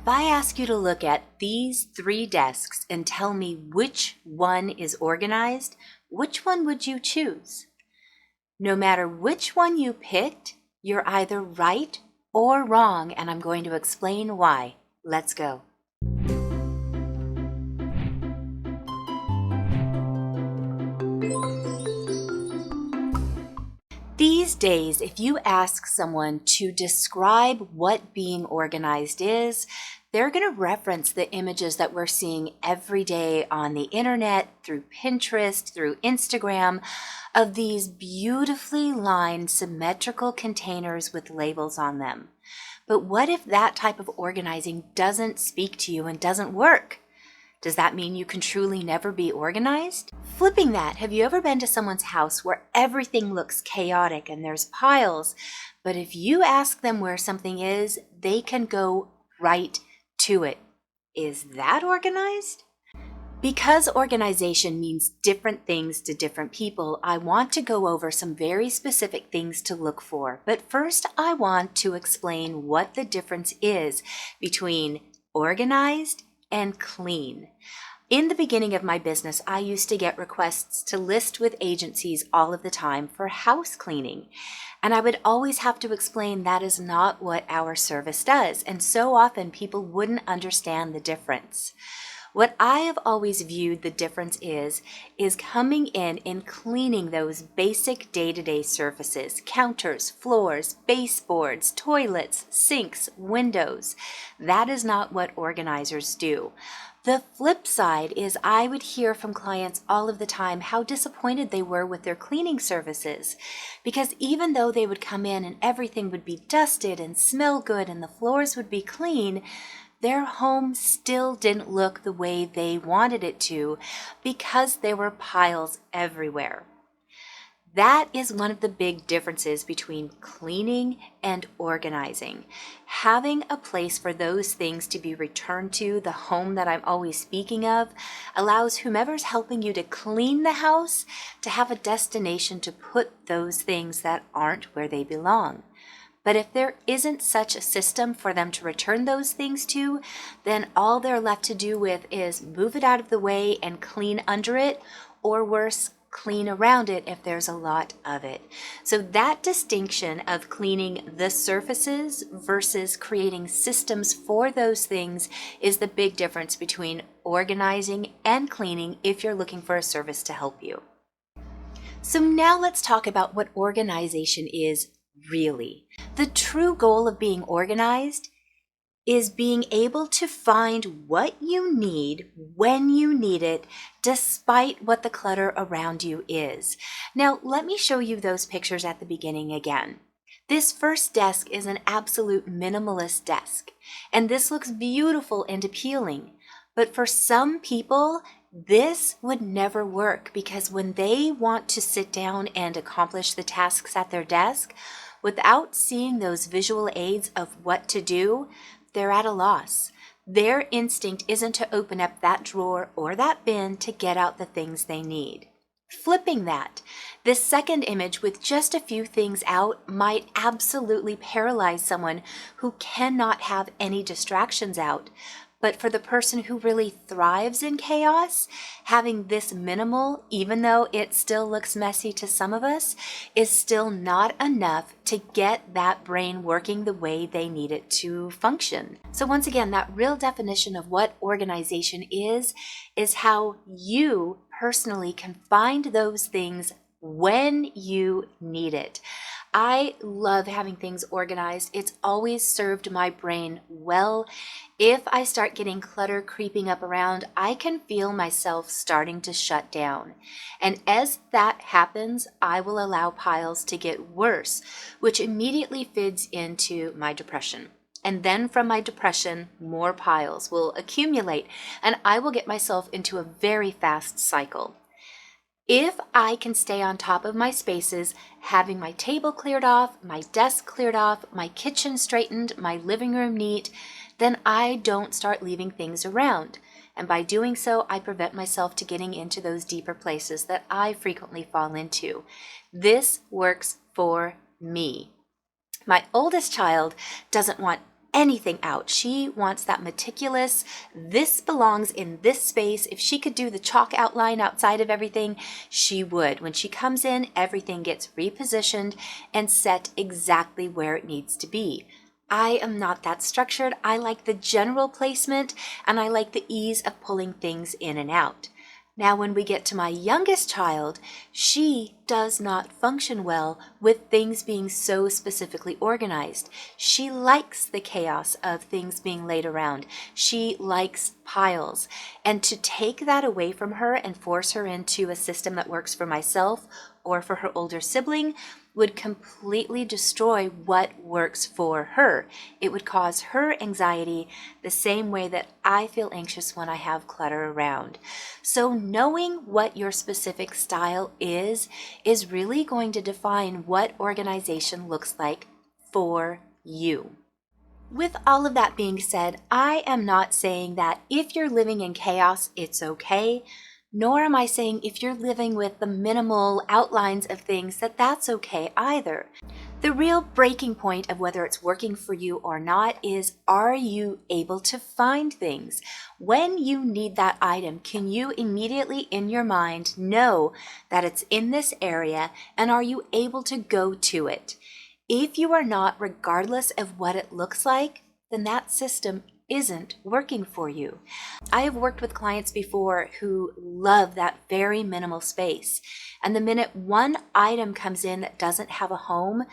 If I ask you to look at these 3 desks and tell me which one is organized, which one would you choose? No matter which one you picked, you're either right or wrong, and I'm going to explain why. Let's go. These days, if you ask someone to describe what being organized is, they're going to reference the images that we're seeing every day on the internet, through Pinterest, through Instagram, of these beautifully lined symmetrical containers with labels on them. But what if that type of organizing doesn't speak to you and doesn't work? Does that mean you can truly never be organized? Flipping that, have you ever been to someone's house where everything looks chaotic and there's piles, but if you ask them where something is, they can go right to it? Is that organized? Because organization means different things to different people, I want to go over some very specific things to look for. But first, I want to explain what the difference is between organized and clean. In the beginning of my business, I used to get requests to list with agencies all of the time for house cleaning. And I would always have to explain that is not what our service does. And so often people wouldn't understand the difference. What I have always viewed the difference is coming in and cleaning those basic day-to-day surfaces, counters, floors, baseboards, toilets, sinks, windows. That is not what organizers do. The flip side is I would hear from clients all of the time how disappointed they were with their cleaning services, because even though they would come in and everything would be dusted and smell good and the floors would be clean, their home still didn't look the way they wanted it to because there were piles everywhere. That is one of the big differences between cleaning and organizing. Having a place for those things to be returned to, the home that I'm always speaking of, allows whomever's helping you to clean the house to have a destination to put those things that aren't where they belong. But if there isn't such a system for them to return those things to, then all they're left to do with is move it out of the way and clean under it, or worse, clean around it if there's a lot of it. So that distinction of cleaning the surfaces versus creating systems for those things is the big difference between organizing and cleaning if you're looking for a service to help you. So now let's talk about what organization is really. The true goal of being organized is being able to find what you need when you need it, despite what the clutter around you is. Now, let me show you those pictures at the beginning again. This first desk is an absolute minimalist desk, and this looks beautiful and appealing. But for some people, this would never work, because when they want to sit down and accomplish the tasks at their desk, without seeing those visual aids of what to do, they're at a loss. Their instinct isn't to open up that drawer or that bin to get out the things they need. Flipping that, this second image with just a few things out might absolutely paralyze someone who cannot have any distractions out. But for the person who really thrives in chaos, having this minimal, even though it still looks messy to some of us, is still not enough to get that brain working the way they need it to function. So once again, that real definition of what organization is how you personally can find those things when you need it. I love having things organized. It's always served my brain well. If I start getting clutter creeping up around, I can feel myself starting to shut down. And as that happens, I will allow piles to get worse, which immediately feeds into my depression. And then from my depression, more piles will accumulate, and I will get myself into a very fast cycle. If I can stay on top of my spaces, having my table cleared off, my desk cleared off, my kitchen straightened, my living room neat, then I don't start leaving things around. And by doing so, I prevent myself to getting into those deeper places that I frequently fall into. This works for me. My oldest child doesn't want anything out. She wants that meticulous, this belongs in this space. If she could do the chalk outline outside of everything, she would. When she comes in, everything gets repositioned and set exactly where it needs to be. I am not that structured. I like the general placement and I like the ease of pulling things in and out. Now, when we get to my youngest child, she does not function well with things being so specifically organized. She likes the chaos of things being laid around. She likes piles. And to take that away from her and force her into a system that works for myself or for her older sibling would completely destroy what works for her. It would cause her anxiety the same way that I feel anxious when I have clutter around. So knowing what your specific style is really going to define what organization looks like for you. With all of that being said, I am not saying that if you're living in chaos, it's okay. Nor am I saying if you're living with the minimal outlines of things that that's okay either. The real breaking point of whether it's working for you or not is, are you able to find things? When you need that item, can you immediately in your mind know that it's in this area, and are you able to go to it? If you are not, regardless of what it looks like, then that system isn't working for you. I have worked with clients before who love that very minimal space. And the minute one item comes in that doesn't have a home,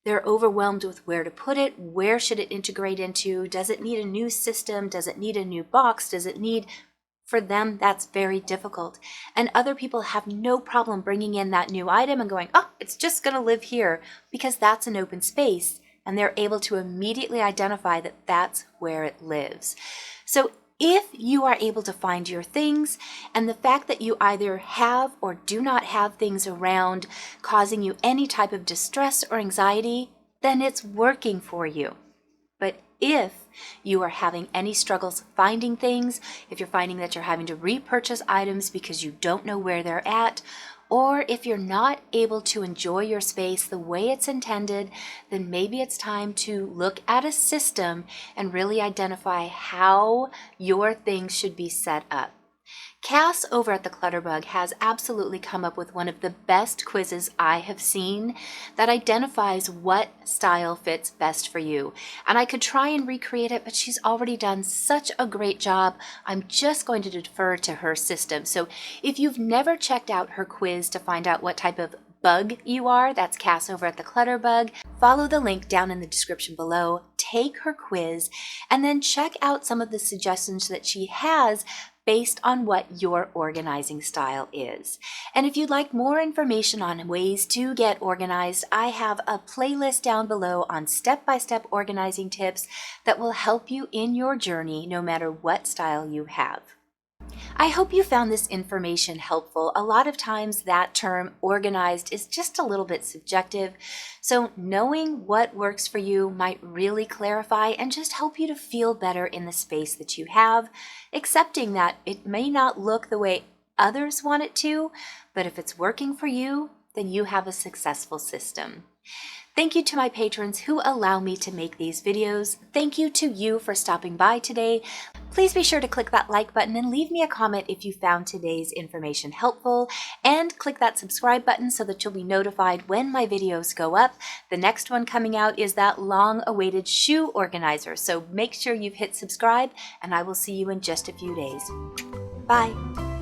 they're overwhelmed with where to put it, where should it integrate into, does it need a new system, does it need a new box, does it need... For them, that's very difficult. And other people have no problem bringing in that new item and going, oh, it's just going to live here, because that's an open space. And they're able to immediately identify that that's where it lives. So if you are able to find your things, and the fact that you either have or do not have things around causing you any type of distress or anxiety, then it's working for you. But if you are having any struggles finding things, if you're finding that you're having to repurchase items because you don't know where they're at, or if you're not able to enjoy your space the way it's intended, then maybe it's time to look at a system and really identify how your things should be set up. Cass over at the Clutterbug has absolutely come up with one of the best quizzes I have seen that identifies what style fits best for you. And I could try and recreate it, but she's already done such a great job. I'm just going to defer to her system. So if you've never checked out her quiz to find out what type of bug you are, that's Cass over at the Clutterbug, follow the link down in the description below, take her quiz, and then check out some of the suggestions that she has based on what your organizing style is. And if you'd like more information on ways to get organized, I have a playlist down below on step-by-step organizing tips that will help you in your journey no matter what style you have. I hope you found this information helpful. A lot of times that term organized is just a little bit subjective, so knowing what works for you might really clarify and just help you to feel better in the space that you have, accepting that it may not look the way others want it to, but if it's working for you, then you have a successful system. Thank you to my patrons who allow me to make these videos. Thank you to you for stopping by today. Please be sure to click that like button and leave me a comment if you found today's information helpful, and click that subscribe button so that you'll be notified when my videos go up. The next one coming out is that long-awaited shoe organizer, so make sure you've hit subscribe, and I will see you in just a few days. Bye!